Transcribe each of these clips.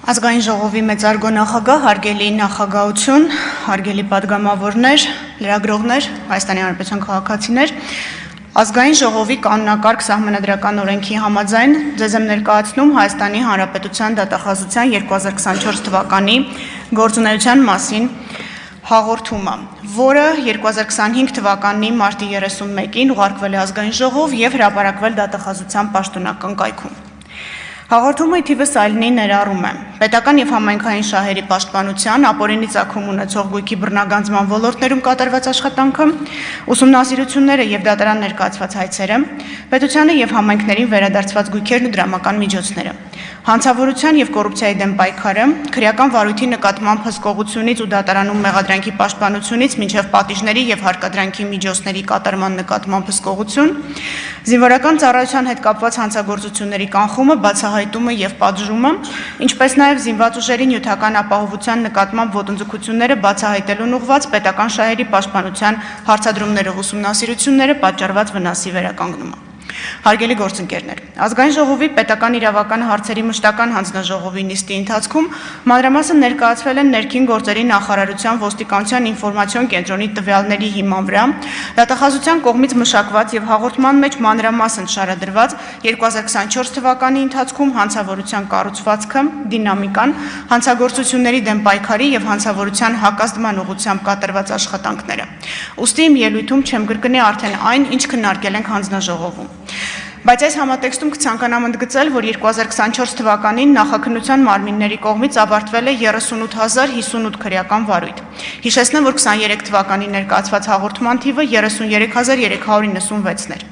Ազգային ժողովի մեծարգո նախագահ, հարգելի նախագահություն, հարգելի պատգամավորներ, լրագրողներ, Հայաստանի Հանրապետության քաղաքացիներ, Ազգային ժողովի կանոնակարգ սահմանադրական օրենքի համաձայն ձեզ եմ ներկայացնում Հայաստանի Հանրապետության դատախազության 2024 թվականի գործունեության մասին հաղորդումը, որը 2025 թվականի մարտի 31-ին ուղարկվել է Ազգային ժողով և հրապարակվել դատախազության պաշտոնական կայքում։ Հաղորդումը թիվս այլնի ներառում է պետական և համայնքային շահերի պաշտպանության, ապօրինի ծագում ունեցող գույքի բռնագանձման ոլորտներում կատարված աշխատանքը, ուսումնասիրությունները և դատարան ներկայացված հայցերը, պետությանը և համայնքներին վերադարձված գույքերն ու դրամական միջոցները, հանցավորության և կոռուպցիայի դեմ պայքարը, քրեական վարույթի նկատմամբ հսկողությունից ու դատարանում մեղադրանքի պաշտպանությունից մինչև պատիժների և հարկադրանքի միջոցների կատարման նկատմամբ հսկողություն, զինվորական ծառայության հետ կապված հանցագործությունների կանխումը, բացահայտումը և պատժումը, ինչպես նաև զինված ուժերի նյութական ապահովության նկատմամբ ոտնձգությունները բացահայտելուն ուղղված պետական շահերի պաշտպանության հարցադրումներով ուսումնասիրությունները պատճառված վնասի վերականգնումը։ Հարգելի գործընկերներ, Ազգային ժողովի պետական իրավական հարցերի մշտական հանձնաժողովի նիստի ընթացքում մանրամասն ներկայացվել են ներքին գործերի նախարարության ոստիկանության ինֆորմացիոն կենտրոնի տվյալների հիման վրա դատախազության կողմից մշակված և հաղորդման մեջ մանրամասն շարադրված 2024 թվականի ընթացքում հանցավորության կառուցվածքը, դինամիկան, հանցագործությունների դեմ պայքարի և հանցավորության հակազդման ուղղությամբ կատարված աշխատանքները։ Ուստի իմ ելույթում չեմ կրկնի արդեն այն, ինչ քննարկել ենք հանձնաժողովում։ Բայց այս համատեքստում կցանկանամ ընդգծել, որ 2024 թվականին նախաքննության մարմինների կողմից ավարտվել է 38058 քրեական վարույթ։ Հիշեցնեմ, որ 23 թվականին ներկայացված հաղորդման թիվը 33396-ն էր։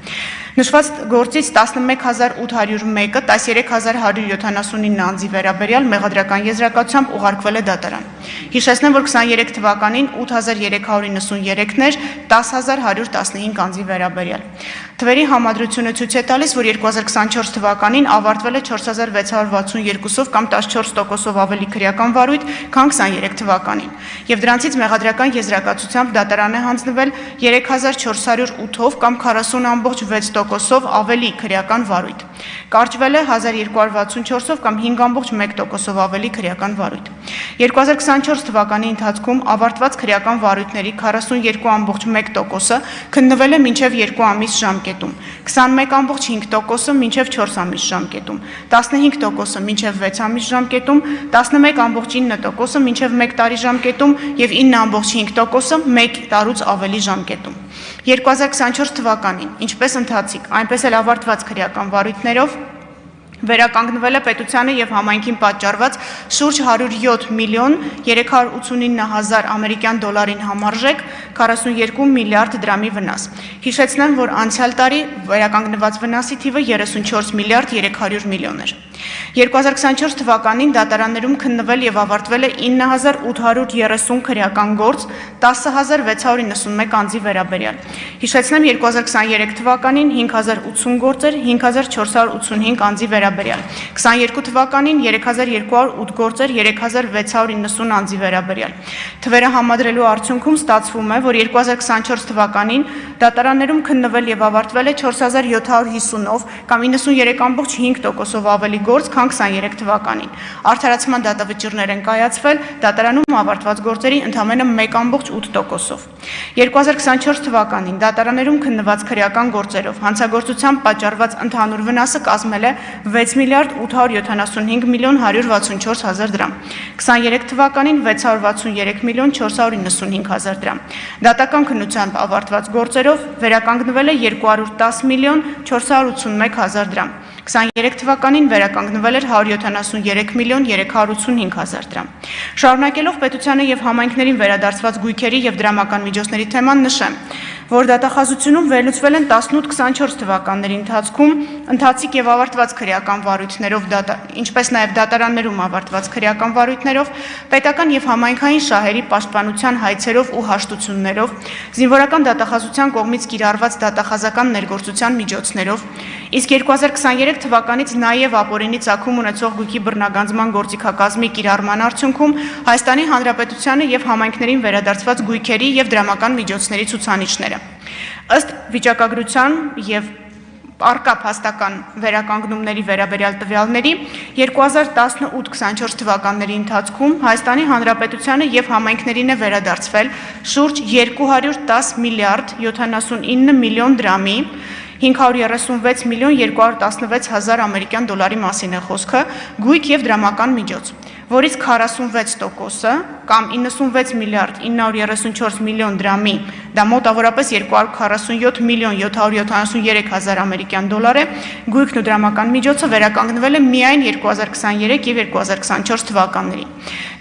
Նշված գործից 11801-ը 13179 անձի վերաբերյալ մեղադրական եզրակացությամբ ուղարկվել է դատարան։ Հիշեցնեմ, որ 23 թվականին 8393-ն էր 10115 անձի վերաբերյալ։ Թվերի համադրությունը ցույց է տալիս, որ 2024 թվականին ավարտվել է 4662-ով կամ 14%-ով ավելի քրեական վարույթ, քան 23 թվականին, և դրանցից մեղադրական եզրակացությամբ դատարան է հանձնվել 3408-ով կամ 40.6%-ով ավելի քրեական վարույթ։ Կարճվել է 1264-ով կամ 5.1%-ով ավելի քրեական վարույթ։ 2024 թվականի ընթացքում ավարտված քրեական վարույթների 42.1%-ը քննվել է մինչև 2 ամիս ժամկետում, 21.5%-ը մինչև 4 ամիս ժամկետում, 15%-ը մինչև 6 ամիս ժամկետում, 11.9%-ը մինչև 1 տարի ժամկետում և 9.5%-ը 1 տարուց ավելի ժամկետում։ 2024 թվականին, ինչպես ընթացիկ, այնպես էլ ավարտված քրեական վարույթներով վերականգնվել է պետությանը և համայնքին պատճառված շուրջ 107 միլիոն 389 հազար ամերիկյան դոլարին համարժեք 42 միլիարդ դրամի վնաս։ Հիշեցնեմ, որ անցյալ տարի վերականգնված վնասի թիվը 34 միլիարդ 300 միլիոն էր։ 2024 թվականին դատարաններում քննվել և ավարտվել է 9830 քրեական գործ 10691 անձի վերաբերյալ։ Հիշեցնեմ, 2023 թվականին 5080 գործեր 5485 անձի վերաբերյալ, 22 թվականին 3208 գործեր 3690 անձի վերաբերյալ։ Թվերը համադրելու արդյունքում ստացվում է, որ 2024 թվականին դատարաններում քննվել և ավարտվել է 4750-ով կամ 93.5%-ով ավելի գործ, քան 23 թվականին։ Արդարացման դատավճիռներ են կայացվել դատարանում ավարտված գործերի ընդամենը 1.8%-ով։ 2024 թվականին դատարաններում քննված քրեական գործերով հանցագործությամբ պատճառված ընդհանուր վնասը կազմել է 6 միլիարդ 875 միլիոն 164 հազար դրամ, 23 թվականին 663 միլիոն 495 հազար դրամ։ Դատական քննությամբ ավարտված գործերով վերականգնվել է 210 միլիոն 481 հազար դրամ, 23 թվականին վերականգնվել էր 173 միլիոն 385 հազար դրամ։ Շարունակելով պետությանը և համայնքներին վերադարձված գույքերի և դրամական միջոցների թեման նշեմ, որ դատախազությունում վերլուծվել են 18-24 թվականների ընթացքում ընթացիկ և ավարտված քրեական վարույթներով, ինչպես նաև դատարաններում ավարտված քրեական վարույթներով, պետական և համայնքային շահերի պաշտպանության հայցերով ու հաշտություններով, զինվորական դատախազության կողմից կիրառված դատախազական ներգործության միջոցներով, իսկ 2023 թվականից նաև ապօրինի ծագում ունեցող գույքի բռնագանձման գործիքակազմի կիրառման արդյունքում Հայաստանի Հանրապետությանը և համայնքներին վերադարձված գույքերի և դրամական միջոցների ցուցանիշները։ Ըստ վիճակագրության և Արկա փաստական վերականգնումների վերաբերյալ տվյալների 2018-24 թվականների ընթացքում Հայաստանի Հանրապետությանը եւ համայնքներին է վերադարձվել շուրջ 210 միլիարդ 79 միլիոն դրամի 536 միլիոն 216 հազար ամերիկյան դոլարի մասին է խոսքը գույք եւ դրամական միջոց, որից 46%-ը կամ 96 միլիարդ 934 միլիոն դրամի, դա մոտավորապես 247 միլիոն 773 հազար ամերիկյան դոլար է, գույքն ու դրամական միջոցը վերականգնվել է միայն 2023 եւ 2024 թվականներին։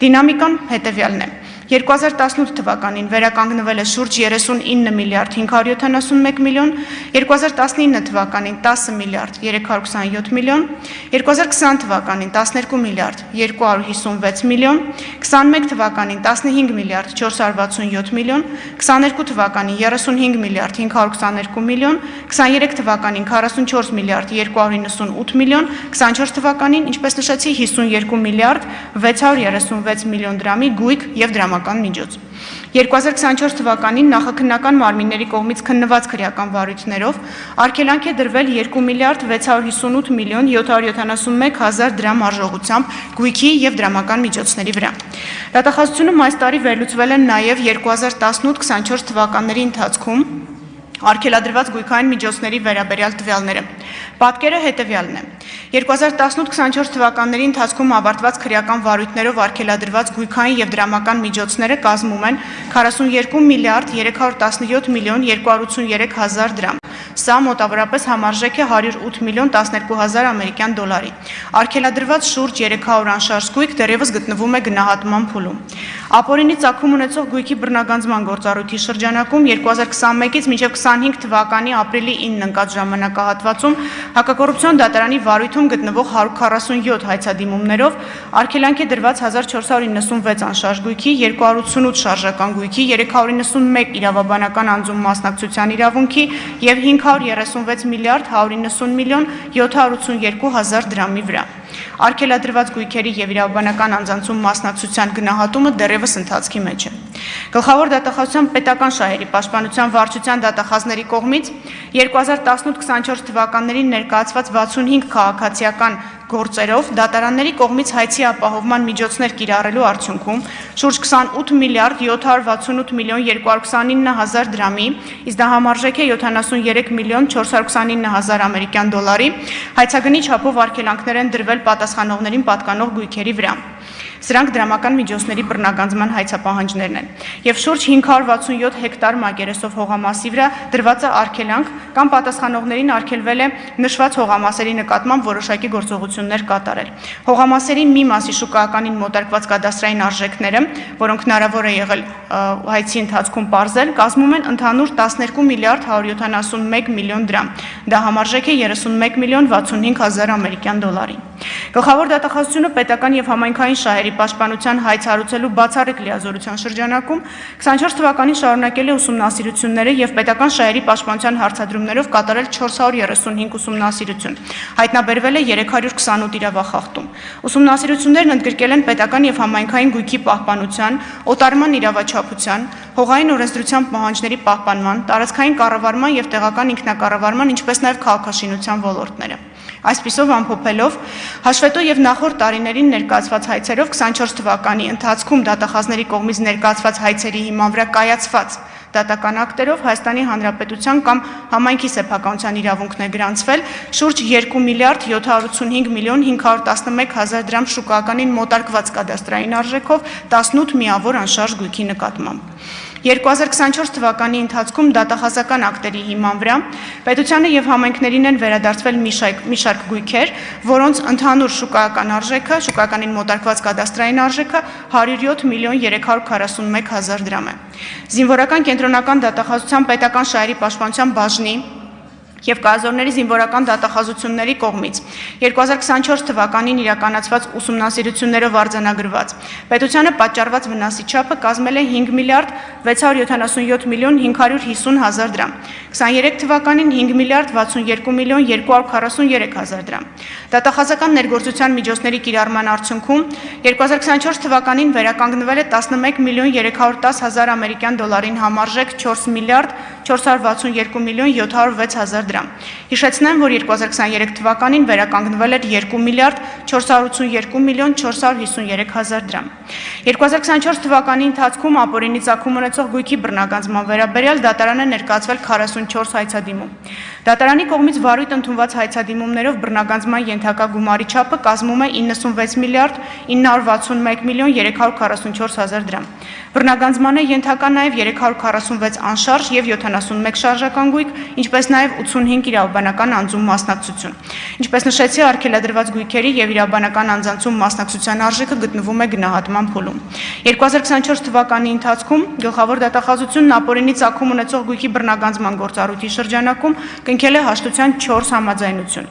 Դինամիկան հետեւյալն է. 2018 թվականին վերականգնվել է շուրջ 39 միլիարդ 571 միլիոն, 2019 թվականին 10 միլիարդ 327 միլիոն, 2020 թվականին 12 միլիարդ 256 միլիոն, 21 թվականին 15 միլիարդ 467 միլիոն, 22 թվականին 35 միլիարդ 522 միլիոն, 23 թվականին 44 միլիարդ 298 միլիոն, 24 թվականին, ինչպես նշեցի, 52 միլիարդ 636 միլիոն դրամի գույք եւ դրամական միջոց։ 2024 թվականին նախաքննական մարմինների կողմից քննված քրեական վարույթներով արգելանք է դրվել 2 միլիարդ 658 միլիոն 771 հազար դրամ արժողությամբ գույքի եւ դրամական միջոցների վրա։ Դատախազությունում այս տարի վերլուծվել են նաեւ 2018-24 թվականների ընթացքում արգելադրված գույքային միջոցների վերաբերյալ տվյալները։ Պատկերը հետևյալն է. 2018-24 թվականների ընթացքում ավարտված քրեական վարույթներով արգելադրված գույքային եւ դրամական միջոցները կազմում են 42 միլիարդ 317 միլիոն 283 հազար դրամ։ Սա մոտավորապես համարժեք է 108 միլիոն 12 հազար ամերիկյան դոլարի։ Արգելադրված շուրջ 300 անշարժ գույք դեռևս գտնվում է գնահատման փուլում։ Ապօրինի ծագում ունեցող գույքի բռնագանձման գործառույթի շրջանակում 2021-ից մինչև 25 թվականի ապրիլի 9 ընկած ժամանակահատվածում հակակոռուպցիոն դատարանի վարույթում գտնվող 147 հայցադիմումներով արգելանք է դրված 1496 անշարժ գույքի, 288 շարժական գույքի, 391 իրավաբանական անձում մասնակցության իրավունքի եւ 536 միլիարդ 190 միլիոն 782 հազար դրամի վրա։ Արգելադրված գույքերի եւ իրավաբանական անձանցում մասնակցության գնահատումը դեռևս ընթացքի մեջ է։ Գլխավոր դատախազության պետական շահերի պաշտպանության վարչության դատախազների կողմից 2018-24 թվականներին ներկայացված 65 քաղաքացիական գործերով դատարանների կողմից հայցի ապահովման միջոցներ կիրառելու արդյունքում շուրջ 28 միլիարդ 768 միլիոն 229 հազար դրամի, իսկ դա համարժեք է 73 միլիոն 429 հազար ամերիկյան դոլարի, հայցագնի չափով արգելանքներ են դրվել պատասխանողներին պատկանող գույքերի վրա։ Սրանք դրամական միջոցների բռնագանձման հայցապահանջներն են եւ շուրջ 567 հեկտար մակերեսով հողամասի վրա դրված է արգելանք կամ պատասխանողներին արգելվել է նշված հողամասերի նկատմամբ որոշակի գործողություններ կատարել։ Հողամասերի մի մասի շուկայականին մոտարկված կադաստրային արժեքները, որոնք հնարավոր է եղել հայցի ընթացքում պարզել, կազմում են ընդհանուր 12 միլիարդ 171 միլիոն դրամ։ Դա համարժեք է 31 միլիոն 65 հազար ամերիկյան դոլարի։ Գլխավոր դատախազությունը պետական եւ համայնքային շահերի պաշտպանության հայց հարուցելու բացառիկ լիազորության շրջանակում 24 թվականին շարունակել է ուսումնասիրությունները եւ պետական շահերի պաշտպանության հարցադրումներով կատարել 435 ուսումնասիրություն։ Հայտնաբերվել է 328 իրավախախտում։ Ուսումնասիրություններն ընդգրկել են պետական եւ համայնքային գույքի պահպանության, օտարման իրավաչափության, հողային օրենսդրության պահանջների պահպանման, տարածքային կառավարման եւ տեղական ինքնակառավարման, ինչպես նաեւ քաղաքաշինության ոլորտները։ Այսպիսով ամփոփելով, հաշվետու եւ նախորդ տարիներին ներկայացված հայցերով 24 թվականի ընթացքում դատախազների կողմից ներկայացված հայցերի հիման վրա կայացված դատական ակտերով Հայաստանի Հանրապետության կամ համայնքի սեփականության իրավունքն է գրանցվել շուրջ 2 միլիարդ 785 միլիոն 511 հազար դրամ շուկայականին մոտարկված կադաստրային արժեքով 18 միավոր անշարժ գույքի նկատմամբ։ 2024 թվականի ընթացքում դատախազական ակտերի հիման վրա պետությանը եւ համայնքներին են վերադարձվել մի շարք գույքեր, որոնց ընդհանուր շուկայական արժեքը, շուկայականին մոտարկված կադաստրային արժեքը 107 միլիոն 341 հազար դրամ է։ Զինվորական կենտրոնական դատախազության պետական շահերի պաշտպանության բաժնի եւ կազորների զինվորական դատախազությունների կողմից 2024 թվականին իրականացված ուսումնասիրություններով արձանագրված պետությանը պատճառված վնասի չափը կազմել է 5 միլիարդ 677 միլիոն 550 հազար դրամ, 23 թվականին 5 միլիարդ 62 միլիոն 243 հազար դրամ։ Դատախազական ներգործության միջոցների կիրառման արդյունքում 2024 թվականին վերականգնվել է 11 միլիոն 310 հազար ամերիկյան դոլարին համարժեք 4 միլիարդ 462 միլիոն 706 հազար դրամ։ դրամ։ Հիշեցնեմ, որ 2023 թվականին վերականգնվել էր 2 միլիարդ 482 միլիոն 453 հազար դրամ։ 2024 թվականի ընթացքում ապօրինի ծագում ունեցող գույքի բռնագանձման վերաբերյալ դատարան է ներկայացվել 44 հայցադիմում։ Դատարանի կողմից վարույթ ընդունված հայցադիմումներով բռնագանձման ենթակա գումարի չափը կազմում է 96 միլիարդ 961 միլիոն 344 հազար դրամ։ Բռնագանձման է ենթակա նաև 346 անշարժ և 71 շարժական գույք, ինչպես նաև 85 իրավաբանական անձում մասնակցություն։ Ինչպես նշեցի, արգելադրված գույքերի և իրավաբանական անձանցում մասնակցության արժեքը գտնվում է գնահատման փուլում։ 2024 թվականի ընթացքում գլխավոր դատախազությունն ապօրինի ծագում ունեցող գույքի բռնագանձման գործառույթի շրջանակում կնքել է հաշտության 4 համաձայնություն,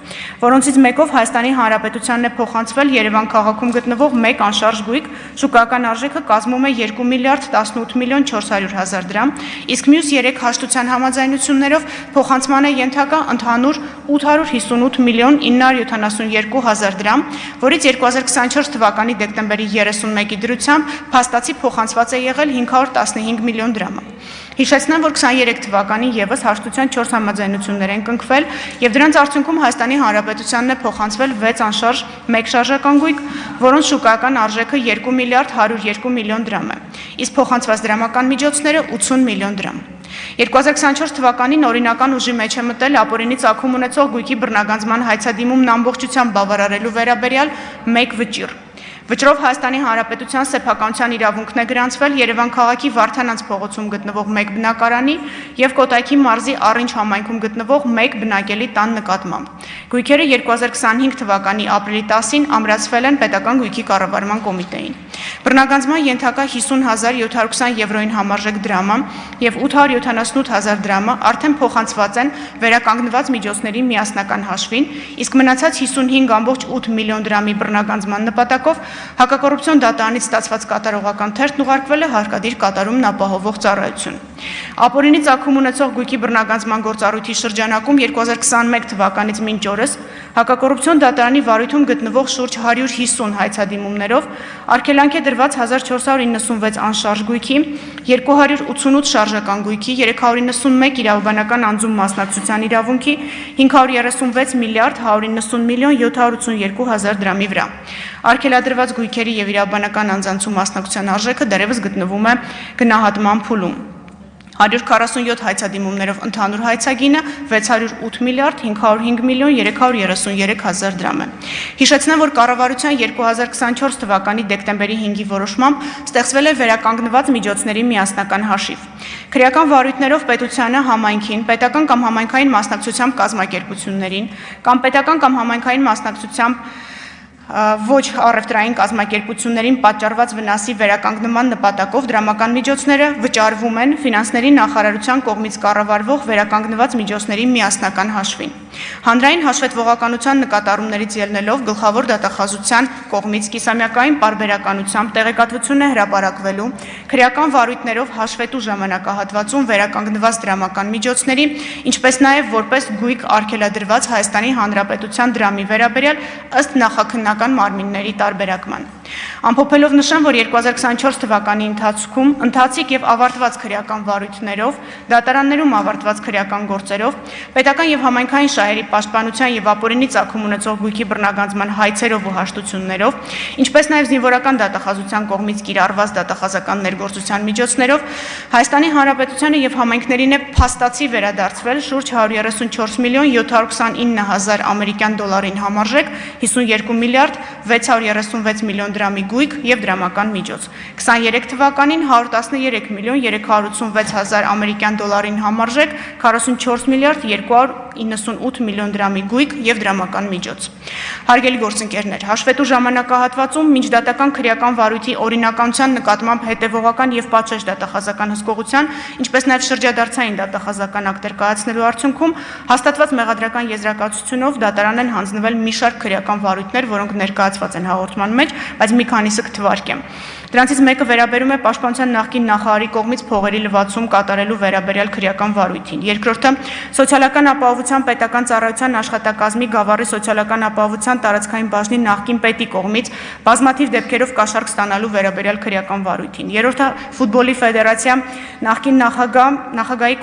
որոնցից մեկով Հայաստանի Հանրապետությանն է փոխանցվել Երևան քաղաքում գտնվող 1 անշարժ գույք, շուկայական արժեքը կազմում է 2 միլիարդ 18 միլիոն 400 հազար դրամ, իսկ մյուս 3 հաշտության համաձայնություններով փոխանցման է ենթակա ընդհանուր 858 միլիոն 972 հազար դրամ, որից 2024 թվականի դեկտեմբերի 31-ի դրությամբ փաստացի փոխանցված է եղել 515 միլիոն դրամը։ Հիշեցնեմ, որ 23 թվականին ևս հաշտության 4 համաձայնություններ են կնքվել և դրանց արդյունքում Հայաստանի Հանրապետությանն է փոխանցվել 6 անշարժ 1 շարժական գույք, որոնց շուկայական արժեքը 2 միլիարդ 102 միլիոն դրամ է, իսկ փոխանցված դրամական միջոցները 80 միլիոն դրամ։ 2024 թվականին օրինական ուժի մեջ է մտել ապօրինի ծագում ունեցող գույքի բռնագանձման հայցադիմումն ամբողջությամբ բավարարելու վերաբերյալ 1 վճիռ։ Վճռով Հայաստանի Հանրապետության սեփականության իրավունքն է գրանցվել Երևան քաղաքի Վարդանանց փողոցում գտնվող 1 բնակարանի և Կոտայքի մարզի Առինջ համայնքում գտնվող 1 բնակելի տան նկատմամբ։ Գույքերը 2025 թվականի ապրիլի 10-ին ամրացվել են պետական գույքի կառավարման կոմիտեին։ Բռնագանձման ենթակա 50.720 եվրոյին համարժեք դրամը և 878 դրամը արդեն փոխանցված են վերականգնված միջոցների միասնական հաշվին, իսկ մնացած 55.8 միլիոն դրամի բռնագանձման նպատակով Հակակոռուպցիոն դատարանից ստացված կատարողական թերթն ուղարկվել է հարկադիր կատարումն ապահովող ծառայություն։ Ապօրինի ծագում ունեցող գույքի բռնագանձման գործառույթի շրջանակում 2021 թվականից մինչ օրս Հակակոռուպցիոն դատարանի վարույթում գտնվող շուրջ 150 հայցադիմումներով արգելանք է դրված 1496 անշարժ գույքի, 288 շարժական գույքի, 391 իրավաբանական անձում մասնակցության իրավունքի, 536 միլիարդ 190 միլիոն 782 հազար դրամի վրա։ Արգելադրված գույքերի և իրավաբանական անձանցում մասնակցության արժեքը դեռևս գտնվում է գնահատման փուլում։ 147 հայցադիմումներով ընդհանուր հայցագինը 608 միլիարդ 505 միլիոն 333 հազար դրամ է։ Հիշեցնեմ, որ կառավարության 2024 թվականի դեկտեմբերի 5-ի որոշմամբ ստեղծվել է վերականգնված միջոցների միասնական հաշիվ։ Քրեական վարույթներով պետությանը, համայնքին, պետական կամ համայնքային մասնակցությամբ կազմակերպություններին կամ պետական կամ համայնքային մասնակցությամբ ոչ առևտրային կազմակերպություններին պատճառված վնասի վերականգնման նպատակով դրամական միջոցները վճարվում են ֆինանսների նախարարության կողմից կառավարվող վերականգնված միջոցների միասնական հաշվին։ Հանրային հաշվետվողականության նկատառումներից ելնելով գլխավոր դատախազության կողմից կիսամյակային պարբերականությամբ տեղեկատվություն է հրապարակվելու քրեական վարույթներով հաշվետու ժամանակահատվածում վերականգնված դրամական միջոցների, ինչպես նաև որպես գույք արգելադրված Հայաստանի Հանրապետության դրամի վերաբերյալ ըստ նախաքննական մարմինների տարբերակման։ Ամփոփելով նշեմ, որ 2024 թվականի ընթացքում ընթացիկ և ավարտված քրեական վարույթներով, դատարաններում ավարտված քրեական գործերով, պետական և համայնքային շահերի պաշտպանության և ապօրինի ծագում ունեցող գույքի բռնագանձման հայցերով ու հաշտություններով, ինչպես նաև զինվորական դատախազության կողմից կիրառված դատախազական ներգործության միջոցներով Հայաստանի Հանրապետությանը և համայնքներին է փաստացի վերադարձվել շուրջ 134 միլիոն 729 հազար ամերիկյան դոլարին համարժեք 52 միլիարդ 636 միլիոն դրամի գույք և դրամական միջոց։ 23 թվականին 113 միլիոն 386 հազար ամերիկյան դոլարին համարժեք 44 միլիարդ 298 միլիոն դրամի գույք և դրամական միջոց։ Հարգելի գործընկերներ, հաշվետու ժամանակահատվածում միջդատական քրեական վարույթի օրինականության նկատմամբ հետևողական և պատշաճ դատախազական հսկողության, ինչպես նաև շրջադարձային դատախազական ակտեր կայացնելու արդյունքում հաստատված մեղադրական եզրակացությունով դատարան են հանձնվել մի շարք քրեական վարույթներ, որոնք ներկայացված են հաղորդման մեջ, բայց մի քանիսը կթվարկեմ։ Դրանցից մեկը վերաբերում է Պաշտպանության նախկին նախարարի կողմից փողերի լվացում կատարելու վերաբերյալ քրեական վարույթին։ Երկրորդը սոցիալական ապահովության պետական սոցիալական ծառայության աշխատակազմի Գավառի սոցիալական ապահովության տարածքային բաժնի նախկին պետի կողմից բազմաթիվ դեպքերով կաշառք ստանալու վերաբերյալ քրեական վարույթին։ Երրորդը ֆուտբոլի ֆեդերացիա նախկին նախագահի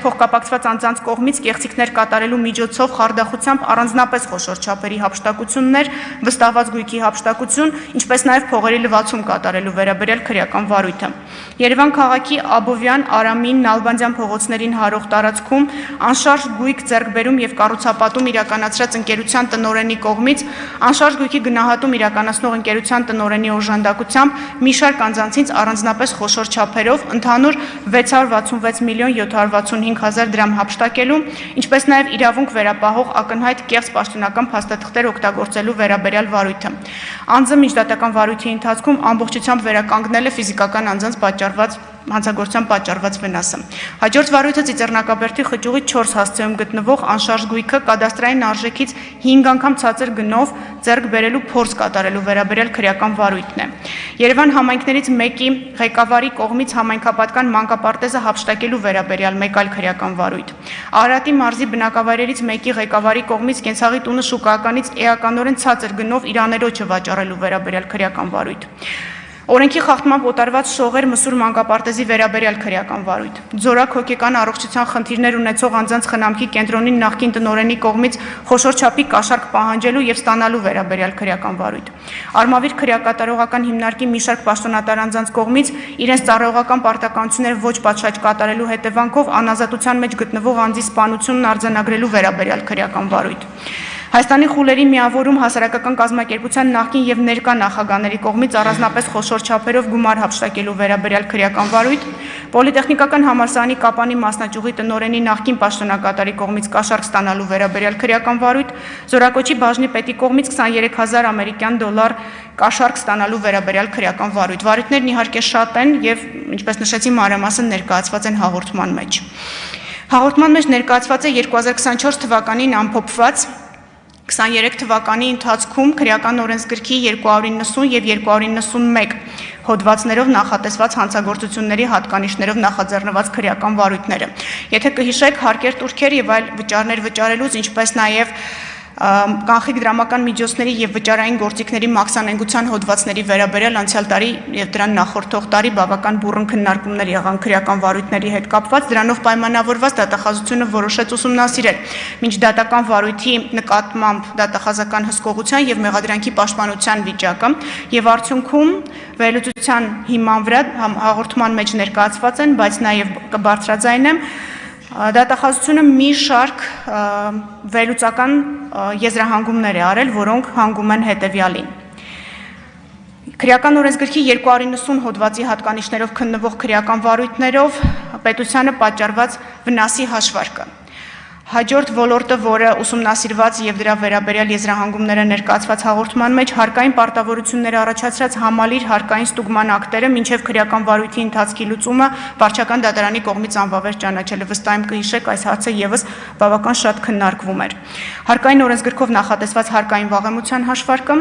փոխկապակցված անձանց կողմից կեղծիքներ կատարելու միջոցով խարդախությամբ առանձնապես խոշոր չափերի հափշտակություններ, վստահված գույքի հափշտակություն, ինչպես նաև փողերի լվացում կատարելու վերաբերյալ քրեական վարույթը։ Երևան քաղաքի Աբովյան, Արամին, Նալբանդյան փողոցներին հարող տարածքում անշարժ գույք ձեռքբերում եւ կառուցապատում իրականացրած ընկերության տնօրենի կողմից անշարժ գույքի գնահատում իրականացնող ընկերության տնօրենի օժանդակությամբ մի շարք անձանցից առանձնապես խոշոր չափերով ընդհանուր 666 միլիոն 765 հազար դրամ հափշտակելու, ինչպես նաև իրավունք վերապահող ակնհայտ կեղծ պաշտոնական փաստաթղթեր օգտագործելու վերաբերյալ վարույթը։ Անձը միջդատական վարույթի ընթացքում ամբողջությամբ վերականգնել է ֆիզիկական անձանց հանցագործության պատճառված վնասը։ Հաջորդ վարույթը Ծիծեռնակաբերդի խճուղի 4 հասցեում գտնվող անշարժ գույքը կադաստրային արժեքից 5 անգամ ցածր գնով ձեռք բերելու փորձ կատարելու վերաբերյալ քրեական վարույթն է։ Երևան համայնքներից մեկի ղեկավարի կողմից համայնքապատկան մանկապարտեզը հափշտակելու վերաբերյալ մեկ այլ քրեական վարույթ։ Արարատի մարզի բնակավայրերից մեկի ղեկավարի կողմից կենցաղի տունը շուկայականից էականորեն ցածր գնով իր աներոջը վաճառելու վերաբերյալ քրեական վարույթ։ Օրենքի խախտմամբ օտարված շողեր Մսուր մանկապարտեզի վերաբերյալ քրեական վարույթ։ Ձորակ հոգեկան առողջության խնդիրներ ունեցող անձանց խնամքի կենտրոնի նախկին տնօրենի կողմից խոշոր չափի կաշառք պահանջելու եւ ստանալու վերաբերյալ քրեական վարույթ։ Արմավիր քրեակատարողական հիմնարկի մի շարք պաշտոնատար անձանց կողմից իրենց ծառայողական պարտականությունները ոչ պատշաճ կատարելու հետևանքով անազատության մեջ գտնվող անձի սպանությունն արձանագրելու վերաբերյալ քրեական վարույթ։ Հայաստանի խուլերի միավորում հասարակական կազմակերպության նախկին եւ ներկա նախագահների կողմից առանձնապես խոշոր չափերով գումար հափշտակելու վերաբերյալ քրեական վարույթ, Պոլիտեխնիկական համալսարանի Կապանի մասնաճյուղի տնօրենի նախկին պաշտոնակատարի կողմից կաշառք ստանալու վերաբերյալ քրեական վարույթ, Զորակոչի բաժնի պետի կողմից 23000 ամերիկյան դոլար կաշառք ստանալու վերաբերյալ քրեական վարույթ։ Վարույթներն իհարկե շատ են եւ ինչպես նշեցի մանրամասն ներկայացված են հաղորդման մեջ։ Հաղորդման մեջ ներկայացված է 2024 թվականին ամփոփված 23 թվականի ընթացքում քրեական օրենսգրքի 290 եւ 291 հոդվածներով նախատեսված հանցագործությունների հատկանիշներով նախաձեռնված քրեական վարույթները։ Եթե կհիշեք, հարկեր տուրքեր եւ այլ վճարներ վճարելուց, ինչպես նաեւ կանխիկ դրամական միջոցների եւ վճարային գործիքների մաքսանենգության հոդվածների վերաբերյալ անցյալ տարի եւ դրան նախորդող տարի բավական բուռն քննարկումներ եղան քրեական վարույթների հետ կապված, դրանով պայմանավորված դատախազությունը որոշեց ուսումնասիրել միջդատական վարույթի նկատմամբ դատախազական հսկողության եւ մեղադրանքի պաշտպանության վիճակը եւ արդյունքում վերլուծության հիման վրա հաղորդման մեջ ներկայացված են, բայց նաեւ կբարձրաձայնեմ դատախազությունը մի շարք վերլուծական եզրահանգումներ է արել, որոնք հանգում են հետևյալին։ Քրեական օրենսգրքի 290 հոդվածի հատկանիշներով քննվող քրեական վարույթներով պետությանը պատճառված վնասի հաշվարկը։ Հաջորդ ոլորտը, որը ուսումնասիրված եւ դրա վերաբերյալ եզրահանգումները ներկայացված հաղորդման մեջ հարկային պարտավորությունները առաջացրած համալիր հարկային ստուգման ակտերը մինչեւ քրեական վարույթի ընթացքի լուծումը վարչական դատարանի կողմից անվավեր ճանաչելը։ Վստահ եմ կհիշեք, այս հարցը եւս բավական շատ քննարկվում էր։ Հարկային օրենսգրքով նախատեսված հարկային վաղեմության հաշվարկը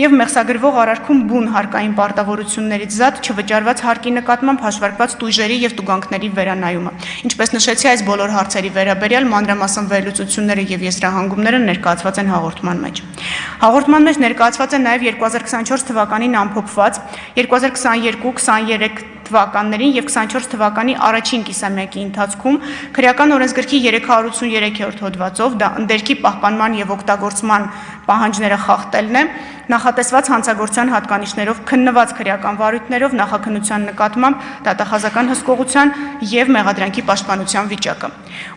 եւ մեղսագրվող արարքում բուն հարկային պարտավորություններից զատ չվճարված հարկի նկատմամբ հաշվարկված տույժերի եւ տուգանքների վերանայումը։ Ինչպես նշեցի, այս բոլոր հարցերի վերաբերյալ մանրամասն վերլուծությունները եւ եզրահանգումները ներկայացված են հաղորդման մեջ։ Հաղորդման մեջ ներկայացված է նաեւ 2024 թվականին ամփոփված 2022-23 թվականներին եւ 24 թվականի առաջին կիսամյակի ընթացքում քրեական օրենսգրքի 383-րդ հոդվածով դա ընդերքի պահպանման եւ օգտագործման պահանջները խախտելն է, նախատեսված հանցագործության հատկանիշներով քննված քրեական վարույթներով նախաքննության նկատմամբ դատախազական հսկողության եւ մեղադրանքի պաշտպանության վիճակը։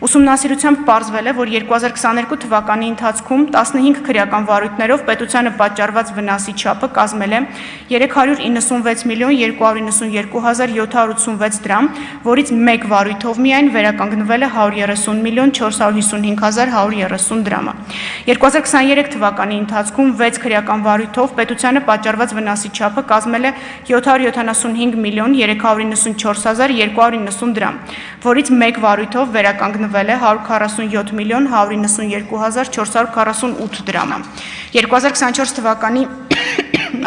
Ուսումնասիրությամբ պարզվել է, որ 2022 թվականի ընթացքում 15 քրեական վարույթներով պետությանը պատճառված վնասի չափը կազմել է 396 միլիոն 292 հազար 786 դրամ, որից մեկ վարույթով միայն վերականգնվել է 130 միլիոն 455 հազար 130 դրամը։ 2023 թվականի ընթացքում 6 քրեական վարույթով պետությանը պատճառված վնասի չափը կազմել է 775 միլիոն 394 հազար 290 դրամ, որից մեկ վարույթով վերականգնվել է 147 միլիոն 192 հազար 448 դրամը։ 2024 թվականի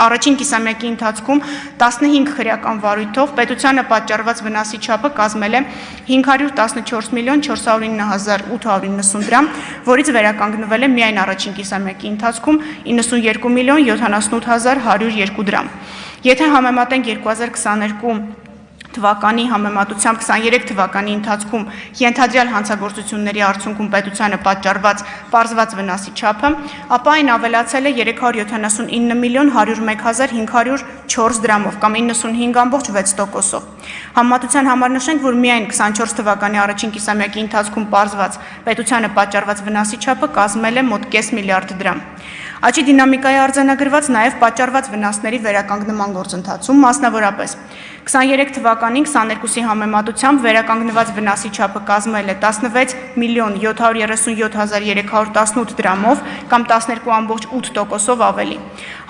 առաջին կիսամյակի ընթացքում 15 քրեական վարույթով պետությանը պատճառված վնասի չափը կազմել է 514 միլիոն 409 հազար 890 դրամ, որից վերականգնվել է միայն առաջին կիսամյակի ընթացքում 92 միլիոն 78 հազար 102 դրամ։ Եթե համեմատենք 2022 թվականի համեմատությամբ 23 թվականի ընթացքում ենթադրյալ հանցագործությունների արդյունքում պետությանը պատճառված պարզված վնասի չափը, ապա այն ավելացել է 379 միլիոն 101 հազար 504 դրամով կամ 95.6%-ով։ Համեմատության համար նշենք, որ միայն 24 թվականի առաջին կիսամյակի ընթացքում պարզված պետությանը պատճառված վնասի չափը կազմել է մոտ կես միլիարդ դրամ։ Աճի դինամիկայի արձանագրված նաև պատճառված վնասների վերականգնման գործընթացում, մասնավորապես 23 թվականին 22-ի համեմատությամբ վերականգնված վնասի չափը կազմել է 16 միլիոն 737 հազար 318 դրամով կամ 12.8%-ով ավելի։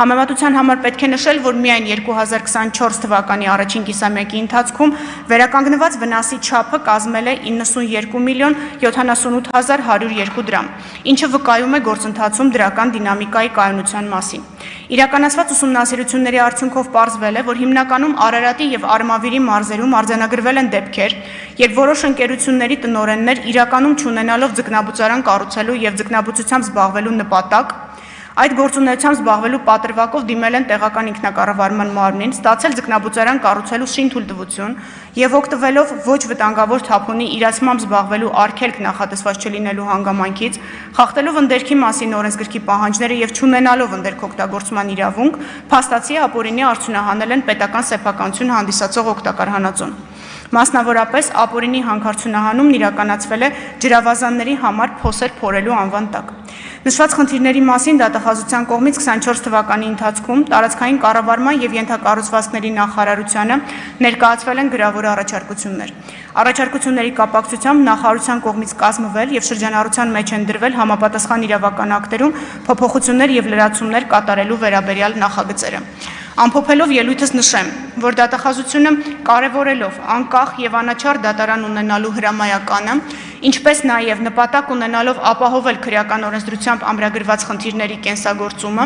Համեմատության համար պետք է նշել, որ միայն 2024 թվականի առաջին կիսամյակի ընթացքում վերականգնված վնասի չափը կազմել է 92 միլիոն 78 հազար 102 դրամ, ինչը վկայում է գործընթացում դրական դինամիկայի կայունության մասին։ Իրականացված ուսումնասիրությունների արդյունքով պարզվել է, որ հիմնականում Արարատի եւ Արմավիրի մարզերում արձանագրվել են դեպքեր, երբ որոշ ընկերությունների տնօրեններ իրականում չունենալով ձկնաբուծարան կառուցելու եւ ձկնաբուծությամբ զբաղվելու նպատակ, այդ գործունեությամբ զբաղվելու պատրվակով դիմել են տեղական ինքնակառավարման մարմնին, ստացել ձկնաբուծարան կառուցելու շինթույլտվություն եւ օգտվելով ոչ վտանգավոր թափոնի իրացմամբ զբաղվելու արգելք նախատեսված չլինելու հանգամանքից, խախտելով ընդերքի մասին օրենսգրքի պահանջները եւ չունենալով ընդերք օգտագործման իրավունք, փաստացի ապօրինի արդյունահանել են պետական սեփականություն հանդիսացող օգտակար հանածոն։ Մասնավորապես ապօրինի հանքարդյունահանումն իրականացվել է ջրավազանների համար փոսեր փորելու անվան տակ։ Նշված խնդիրների մասին դատախազության կողմից 24 թվականի ընթացքում տարածքային կառավարման եւ ենթակառուցվածքների նախարարությանը ներկայացվել են գրավոր առաջարկություններ։ Առաջարկությունների կապակցությամբ նախարարության կողմից կազմվել եւ շրջանառության մեջ են դրվել համապատասխան իրավական ակտերում փոփոխություններ եւ լրացումներ կատարելու վերաբերյալ նախագծերը։ Ամփոփելով ելույթս նշեմ, որ դատախազությունը կարևորելով անկախ եւ անաչառ դատարան ունենալու հրամայականը, ինչպես նաեւ նպատակ ունենալով ապահովել քրեական օրենսդրությամբ ամրագրված խնդիրների կենսագործումը,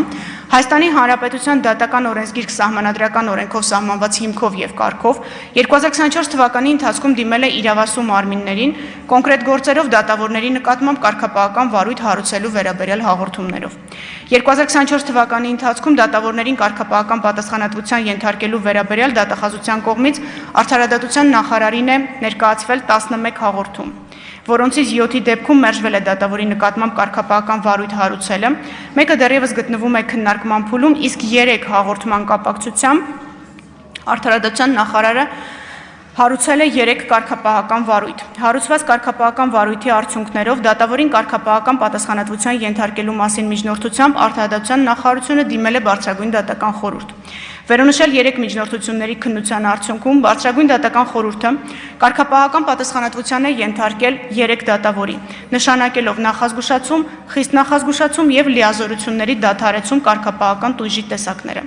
Հայաստանի Հանրապետության դատական օրենսգիրք սահմանադրական օրենքով սահմանված հիմքով եւ կարգով 2024 թվականի ընթացքում դիմել է իրավասու մարմիններին կոնկրետ գործերով դատավորների նկատմամբ կարգապահական վարույթ հարուցելու վերաբերյալ հաղորդումներով։ 2024 թվականի ընթացքում դատավորներին կարգապահական պատասխանատվության ենթարկելու վերաբերյալ դատախազության կողմից Արդարադատության նախարարին է ներկայացվել 11 հաղորդում, որոնցից 7-ի դեպքում մերժվել է դատավորի նկատմամբ կարգապահական վարույթ հարուցելը, մեկը դեռևս գտնվում է քննարկման փուլում, իսկ 3 հաղորդման կապակցությամբ Արդարադատության նախարարը հարուցել է 3 կարգապահական վարույթ։ Հարուցված կարգապահական վարույթի արդյունքներով դատավորին կարգապահական պատասխանատվության ենթարկելու մասին միջնորդությամբ Արդարադատության նախարարությունը դիմել է Բարձրագույն դատական խորհուրդ։ Վերոնշյալ 3 միջնորդությունների քննության արդյունքում Բարձրագույն դատական խորհուրդը կարգապահական պատասխանատվության է ենթարկել 3 դատավորի, նշանակելով նախազգուշացում, խիստ նախազգուշացում եւ լիազորությունների դադարեցում կարգապահական տույժի տեսակները։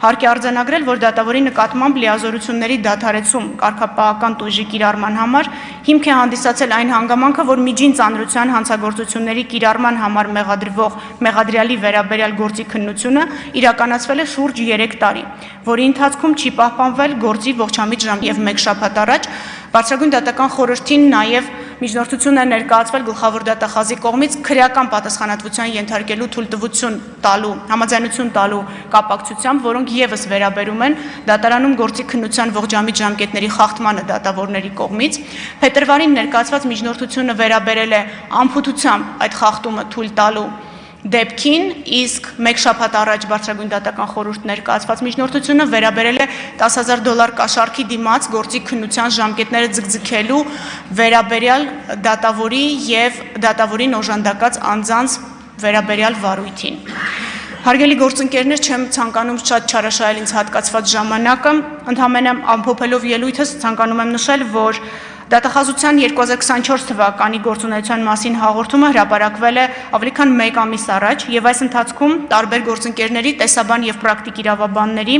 Հարկ է արձանագրել, որ դատավորի նկատմամբ լիազորությունների դադարեցում կարգապահական տույժի կիրառման համար հիմք է հանդիսացել այն հանգամանքը, որ միջին ծանրության հանցագործությունների կիրառման համար մեղադրվող մեղադրյալի վերաբերյալ գործի քննությունը իրականացվել է շուրջ 3 տարի, որի ընթացքում չի պահպանվել գործի ողջամիտ ժամ եւ 1 շաբաթ առաջ Բարձրագույն դատական խորհրդին նաև միջնորդություն է ներկայացվել գլխավոր դատախազի կողմից քրեական պատասխանատվության ենթարկելու թույլտվություն տալու, համաձայնություն տալու կապակցությամբ, որոնք եւս վերաբերում են դատարանում գործի քննության ողջամիտ ժամկետների խախտմանը դատավորների կողմից։ Փետրվարին ներկայացված միջնորդությունը վերաբերել է անփութությամբ այդ խախտումը թույլ տալու դեպքին, իսկ 1 շաբաթ առաջ Բարձրագույն դատական խորհուրդ ներկայացված միջնորդությունը վերաբերել է $10,000 կաշառքի դիմաց գործի քննության ժամկետները ձգձգելու վերաբերյալ դատավորի եւ դատավորին օժանդակած անձանց վերաբերյալ վարույթին։ Հարգելի գործընկերներ, չեմ ցանկանում շատ չարաշահել ինձ հատկացված ժամանակը, ընդհանրապես ամփոփելով ելույթս ցանկանում եմ նշել, որ Դատախազության 2024 թվականի գործունեության մասին հաղորդումը հրապարակվել է ավելի քան 1 ամիս առաջ եւ այս ընթացքում տարբեր գործընկերների, տեսաբան եւ պրակտիկ իրավաբանների,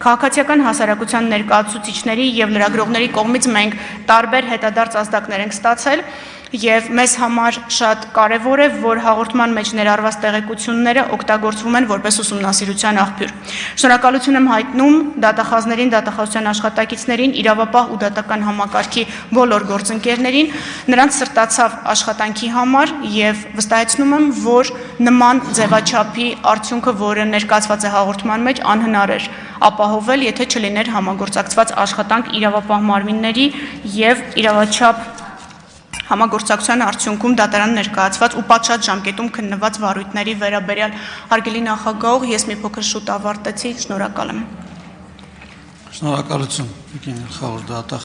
քաղաքացիական հասարակության ներկայացուցիչների եւ լրագրողների կողմից մենք տարբեր հետադարձ ազդակներ ենք ստացել։ Եվ մեզ համար շատ կարևոր է, որ հաղորդման մեջ ներառված տեղեկությունները օգտագործվում են որպես ուսումնասիրության աղբյուր։ Շնորհակալություն եմ հայտնում դատախազներին, դատախազության աշխատակիցներին, իրավապահ ու դատական համակարգի բոլոր գործընկերներին, նրանց սրտացավ աշխատանքի համար եւ վստահեցնում եմ, որ նման ձևաչափի արդյունքը, որը ներկայացված է հաղորդման մեջ, անհնար էր ապահովել, եթե չլիներ համագործակցված աշխատանք իրավապահ մարմինների եւ իրավաչափ համագործակցության արդյունքում դատարան ներկայացված ու պատշաճ ժամկետում քննված վարույթների վերաբերյալ հարգելի նախագահող, ես մի փոքր շուտ ավարտեցի, շնորհակալ եմ։ Շնորհակալություն, Գլխավոր դատախազ։